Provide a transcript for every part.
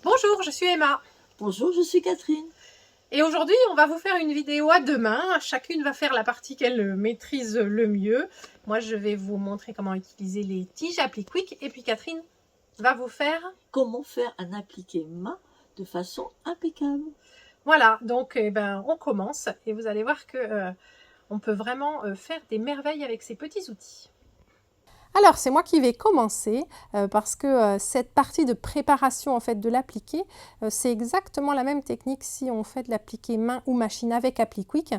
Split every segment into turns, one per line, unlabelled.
Bonjour, je suis Emma.
Bonjour, je suis Catherine.
Et aujourd'hui, on va vous faire une vidéo à deux mains. Chacune va faire la partie qu'elle maîtrise le mieux. Moi, je vais vous montrer comment utiliser les tiges Appliquick. Et puis Catherine va vous faire...
Comment faire un appliqué main de façon impeccable.
Voilà, donc on commence. Et vous allez voir que on peut vraiment faire des merveilles avec ces petits outils. Alors, c'est moi qui vais commencer parce que cette partie de préparation en fait, de l'appliqué, c'est exactement la même technique si on fait de l'appliqué main ou machine avec Appliquick.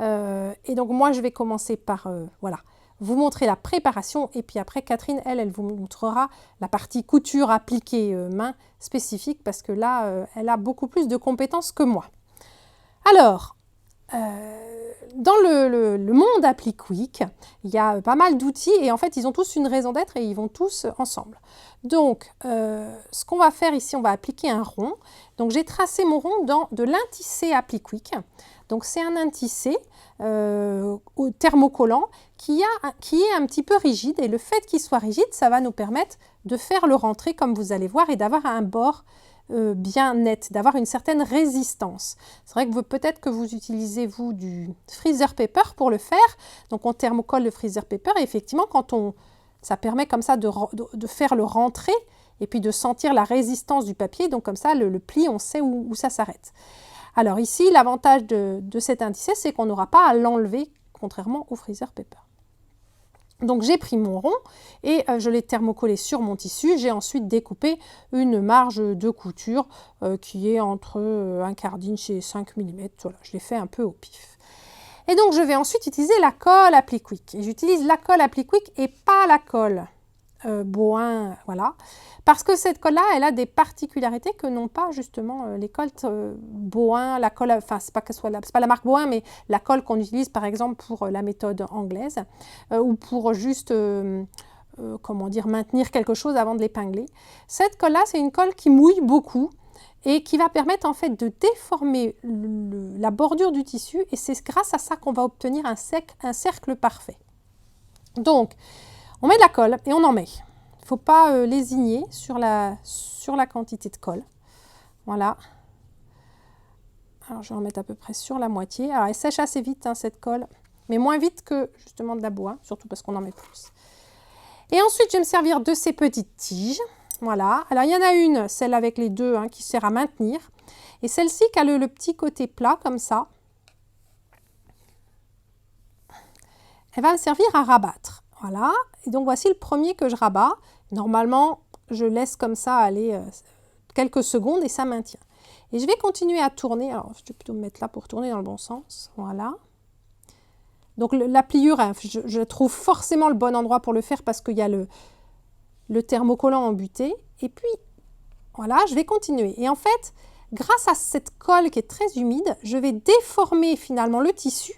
Et donc, moi, je vais commencer par voilà, vous montrer la préparation et puis après, Catherine, elle vous montrera la partie couture appliquée main spécifique parce que là, elle a beaucoup plus de compétences que moi. Alors, dans le monde Appliquick, il y a pas mal d'outils et en fait, ils ont tous une raison d'être et ils vont tous ensemble. Donc, ce qu'on va faire ici, on va appliquer un rond. Donc, j'ai tracé mon rond dans de l'intissé Appliquick. Donc, c'est un intissé au thermocollant qui est un petit peu rigide et le fait qu'il soit rigide, ça va nous permettre de faire le rentré comme vous allez voir et d'avoir un bord bien net, d'avoir une certaine résistance. C'est vrai que peut-être que vous utilisez vous du freezer paper pour le faire, donc on thermocolle le freezer paper et effectivement ça permet comme ça de faire le rentré et puis de sentir la résistance du papier, donc comme ça le pli on sait où ça s'arrête. Alors ici l'avantage de cet intissé c'est qu'on n'aura pas à l'enlever contrairement au freezer paper. Donc j'ai pris mon rond et je l'ai thermocollé sur mon tissu. J'ai ensuite découpé une marge de couture qui est entre un quart d'inch et 5 mm. Voilà, je l'ai fait un peu au pif. Et donc je vais ensuite utiliser la colle Appliquick. Et j'utilise la colle Appliquick et pas la colle Bohin, voilà. Parce que cette colle-là, elle a des particularités que n'ont pas justement les colles Bohin, la colle, enfin c'est pas la marque Bohin, mais la colle qu'on utilise par exemple pour la méthode anglaise ou pour juste comment dire, maintenir quelque chose avant de l'épingler. Cette colle-là, c'est une colle qui mouille beaucoup et qui va permettre en fait de déformer la bordure du tissu et c'est grâce à ça qu'on va obtenir un cercle parfait. Donc, on met de la colle et on en met. Il ne faut pas lésigner sur la quantité de colle. Voilà. Alors, je vais en mettre à peu près sur la moitié. Alors, elle sèche assez vite, hein, cette colle, mais moins vite que justement de la bois, surtout parce qu'on en met plus. Et ensuite, je vais me servir de ces petites tiges. Voilà. Alors, il y en a une, celle avec les deux, hein, qui sert à maintenir. Et celle-ci qui a le petit côté plat, comme ça. Elle va me servir à rabattre. Voilà. Et donc, voici le premier que je rabats. Normalement, je laisse comme ça aller quelques secondes et ça maintient. Et je vais continuer à tourner. Alors, je vais plutôt me mettre là pour tourner dans le bon sens. Voilà. Donc, la pliure, hein, je trouve forcément le bon endroit pour le faire parce qu'il y a le thermocollant embuté. Et puis, voilà, je vais continuer. Et en fait, grâce à cette colle qui est très humide, je vais déformer finalement le tissu.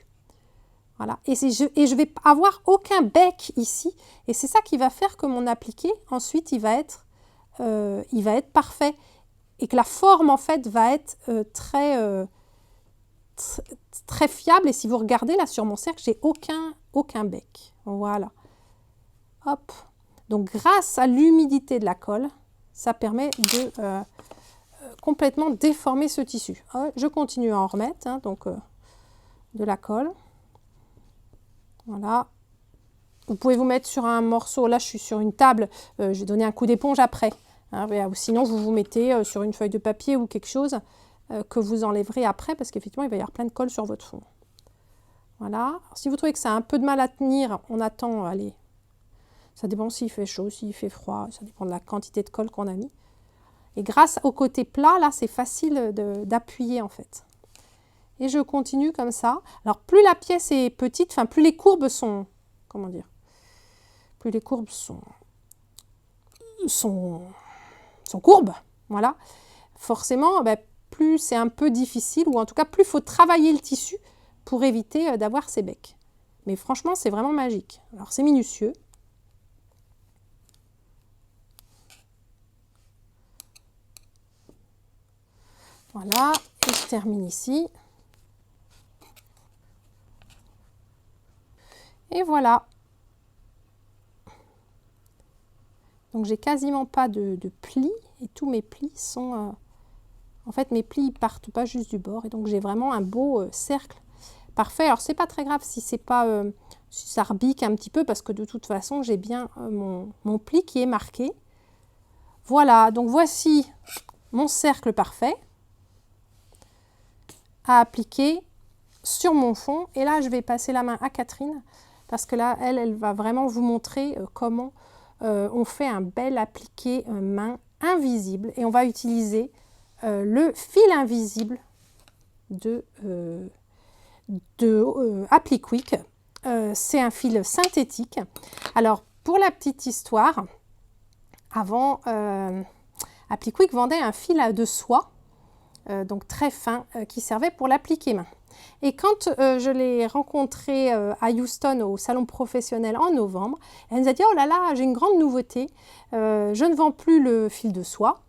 Voilà. Et je vais avoir aucun bec ici. Et c'est ça qui va faire que mon appliqué, ensuite, il va être parfait. Et que la forme, en fait, va être très fiable. Et si vous regardez là sur mon cercle, j'ai aucun bec. Voilà. Hop. Donc, grâce à l'humidité de la colle, ça permet de complètement déformer ce tissu. Je continue à en remettre, hein, donc de la colle. Voilà. Vous pouvez vous mettre sur un morceau, là je suis sur une table, je vais donner un coup d'éponge après. Hein, sinon vous vous mettez sur une feuille de papier ou quelque chose que vous enlèverez après parce qu'effectivement il va y avoir plein de colle sur votre fond. Voilà. Alors, si vous trouvez que ça a un peu de mal à tenir, on attend, allez, ça dépend s'il fait chaud, s'il fait froid, ça dépend de la quantité de colle qu'on a mis. Et grâce au côté plat, là c'est facile d'appuyer en fait. Et je continue comme ça. Alors, plus la pièce est petite, enfin, plus les courbes sont... Comment dire? Plus les courbes sont courbes, voilà. Forcément, plus c'est un peu difficile, ou en tout cas, plus il faut travailler le tissu pour éviter d'avoir ces becs. Mais franchement, c'est vraiment magique. Alors, c'est minutieux. Voilà, et je termine ici. Et voilà. Donc j'ai quasiment pas de plis et tous mes plis sont En fait, mes plis ne partent pas juste du bord et donc j'ai vraiment un beau cercle parfait. Alors, c'est pas très grave si c'est pas, si ça rebique un petit peu parce que de toute façon, j'ai bien mon pli qui est marqué. Voilà, donc voici mon cercle parfait à appliquer sur mon fond. Et là, je vais passer la main à Catherine parce que là, elle va vraiment vous montrer comment on fait un bel appliqué main invisible. Et on va utiliser le fil invisible de Applique-Quick. C'est un fil synthétique. Alors, pour la petite histoire, avant, Applique-Quick vendait un fil de soie, donc très fin, qui servait pour l'appliquer main. Et quand je l'ai rencontrée à Houston au salon professionnel en novembre, elle nous a dit « Oh là là, j'ai une grande nouveauté, je ne vends plus le fil de soie. »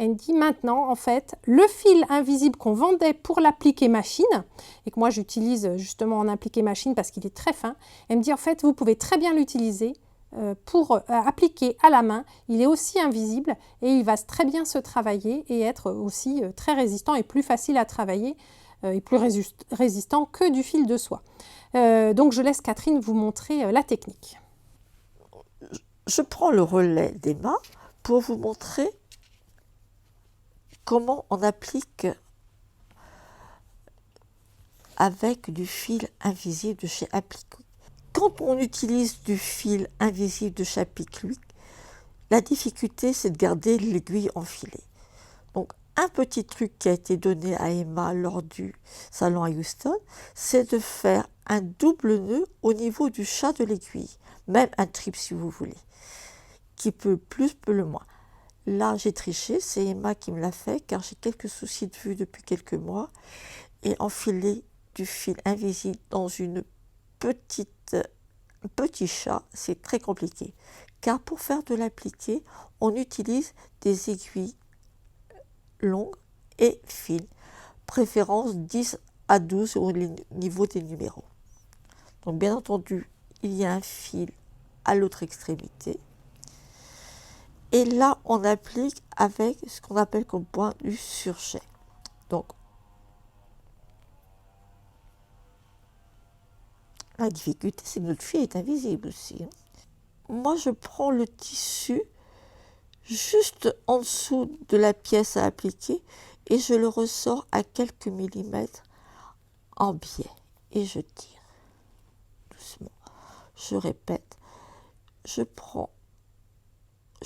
Elle me dit maintenant, en fait, le fil invisible qu'on vendait pour l'appliquer machine, et que moi j'utilise justement en appliquer machine parce qu'il est très fin, elle me dit en fait, vous pouvez très bien l'utiliser pour appliquer à la main. Il est aussi invisible et il va très bien se travailler et être aussi très résistant et plus facile à travailler et plus résistant que du fil de soie. Donc je laisse Catherine vous montrer la technique.
Je prends le relais d'Emma pour vous montrer comment on applique avec du fil invisible de chez Applique-Quick. Quand on utilise du fil invisible de chez Applique-Quick, la difficulté c'est de garder l'aiguille enfilée. Donc un petit truc qui a été donné à Emma lors du salon à Houston, c'est de faire un double nœud au niveau du chat de l'aiguille, même un triple si vous voulez, qui peut plus, peut le moins. Là, j'ai triché, c'est Emma qui me l'a fait car j'ai quelques soucis de vue depuis quelques mois et enfiler du fil invisible dans un petit chat, c'est très compliqué. Car pour faire de l'appliqué, on utilise des aiguilles longues et fines, préférence 10 à 12 au niveau des numéros. Donc bien entendu, il y a un fil à l'autre extrémité. Et là, on applique avec ce qu'on appelle comme point du surjet. Donc, la difficulté, c'est que notre fil est invisible aussi. Moi, je prends le tissu juste en dessous de la pièce à appliquer et je le ressors à quelques millimètres en biais. Et je tire doucement. Je répète, je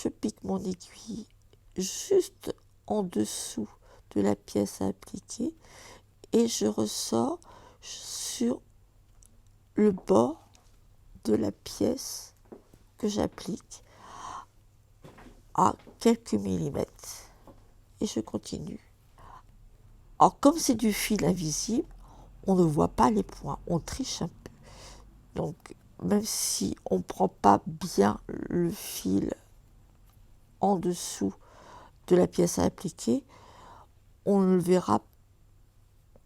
pique mon aiguille juste en dessous de la pièce à appliquer et je ressors sur le bord de la pièce que j'applique à quelques millimètres et je continue. Alors comme c'est du fil invisible, on ne voit pas les points, on triche un peu. Donc même si on ne prend pas bien le fil en dessous de la pièce à appliquer, on le verra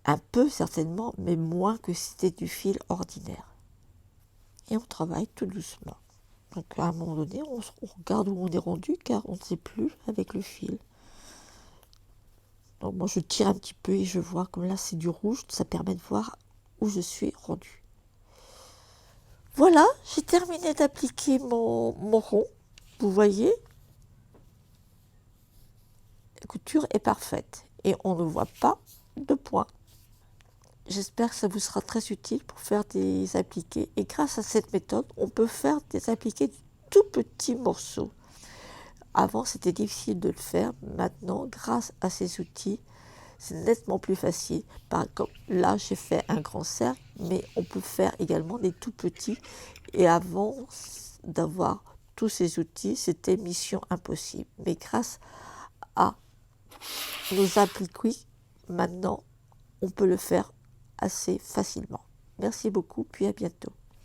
un peu certainement, mais moins que si c'était du fil ordinaire. Et on travaille tout doucement. Donc à un moment donné, on regarde où on est rendu, car on ne sait plus avec le fil. Donc moi je tire un petit peu et je vois, comme là c'est du rouge, ça permet de voir où je suis rendu. Voilà, j'ai terminé d'appliquer mon rond. Vous voyez, la couture est parfaite et on ne voit pas de points. J'espère que ça vous sera très utile pour faire des appliqués. Et grâce à cette méthode, on peut faire des appliqués de tout petits morceaux. Avant, c'était difficile de le faire. Maintenant, grâce à ces outils, c'est nettement plus facile. Par exemple, là, j'ai fait un grand cercle, mais on peut faire également des tout petits. Et avant d'avoir tous ces outils, c'était mission impossible. Mais grâce à nos appliqués, maintenant, on peut le faire assez facilement. Merci beaucoup, puis à bientôt.